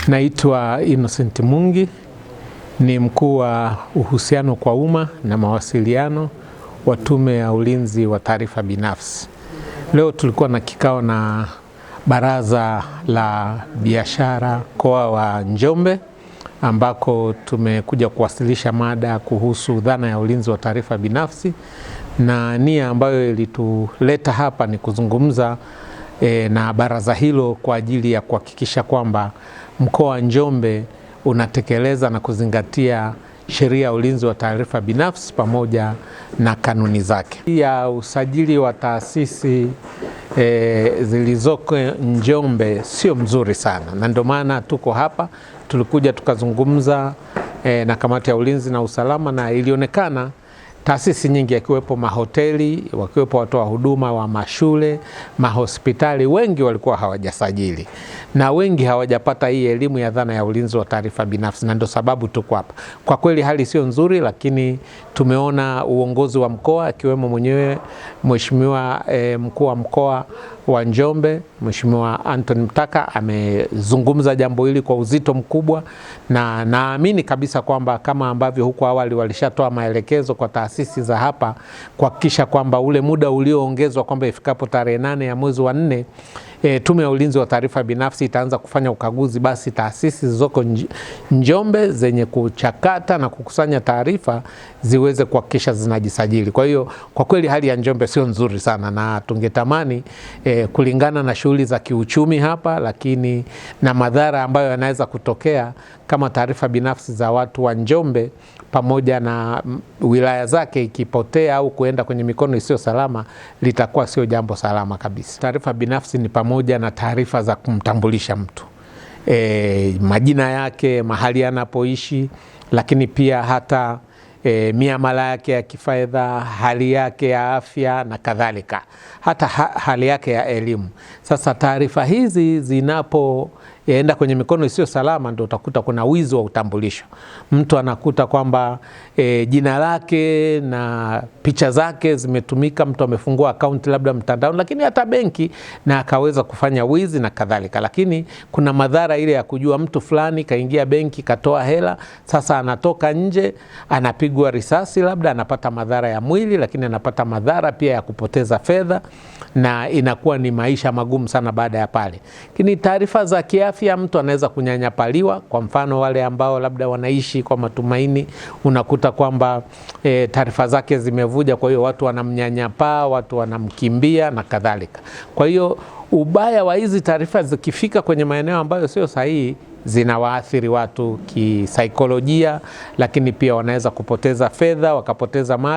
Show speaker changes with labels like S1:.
S1: Naitwa Innocent Mungi, ni mkuu wa uhusiano kwa umma na mawasiliano wa Tume ya Ulinzi wa Taarifa Binafsi. Leo tulikuwa na kikao na Baraza la Biashara Mkoa wa Njombe, ambako tumekuja kuwasilisha mada kuhusu dhana ya ulinzi wa taarifa binafsi, na nia ambayo ilituleta hapa ni kuzungumza na baraza hilo kwa ajili ya kuhakikisha kwamba mkoa wa Njombe unatekeleza na kuzingatia sheria ya ulinzi wa taarifa binafsi pamoja na kanuni zake. Ya usajili wa taasisi zilizoko Njombe sio mzuri sana, na ndio maana tuko hapa. Tulikuja tukazungumza na kamati ya ulinzi na usalama, na ilionekana taasisi nyingi, yakiwepo mahoteli, wakiwepo watoa huduma wa mashule, mahospitali, wengi walikuwa hawajasajili na wengi hawajapata hii elimu ya dhana ya ulinzi wa taarifa binafsi, na ndio sababu tuko hapa. Kwa kweli hali sio nzuri, lakini tumeona uongozi wa mkoa akiwemo mwenyewe Mheshimiwa mkuu wa mkoa wa Njombe, Mheshimiwa Anthony Mtaka, amezungumza jambo hili kwa uzito mkubwa, na naamini kabisa kwamba kama ambavyo huko awali walishatoa maelekezo kwa taasisi za hapa kuhakikisha kwamba ule muda ulioongezwa kwamba ifikapo tarehe 8 ya mwezi wa 4 Tume ya Ulinzi wa Taarifa Binafsi itaanza kufanya ukaguzi, basi taasisi zilizoko Njombe zenye kuchakata na kukusanya taarifa ziweze kuhakikisha zinajisajili. Kwa hiyo kwa kweli hali ya Njombe sio nzuri sana, na tungetamani kulingana na shughuli za kiuchumi hapa, lakini na madhara ambayo yanaweza kutokea kama taarifa binafsi za watu wa Njombe pamoja na wilaya zake ikipotea au kuenda kwenye mikono isiyo salama, litakuwa sio jambo salama kabisa. Taarifa binafsi ni pamoja na taarifa za kumtambulisha mtu, majina yake, mahali anapoishi, lakini pia hata miamala yake ya kifedha, hali yake ya afya na kadhalika, hata hali yake ya elimu. Sasa taarifa hizi zinapoenda kwenye mikono isiyo salama, ndio utakuta kuna wizi wa utambulisho. Mtu anakuta kwamba jina lake na picha zake zimetumika, mtu amefungua akaunti labda mtandao, lakini hata benki, na akaweza kufanya wizi na kadhalika. Lakini kuna madhara ile ya kujua mtu fulani kaingia benki, katoa hela, sasa anatoka nje, anapigwa risasi, labda anapata madhara ya mwili, lakini anapata madhara pia ya kupoteza fedha, na inakuwa ni maisha magumu sana baada ya pale. Lakini taarifa za kiafya, mtu anaweza kunyanyapaliwa. Kwa mfano wale ambao labda wanaishi kwa matumaini, unakuta kwamba taarifa zake zimevuja, kwa hiyo watu wanamnyanyapaa, watu wanamkimbia na kadhalika. Kwa hiyo ubaya wa hizi taarifa zikifika kwenye maeneo ambayo sio sahihi, zinawaathiri watu kisaikolojia, lakini pia wanaweza kupoteza fedha, wakapoteza mali.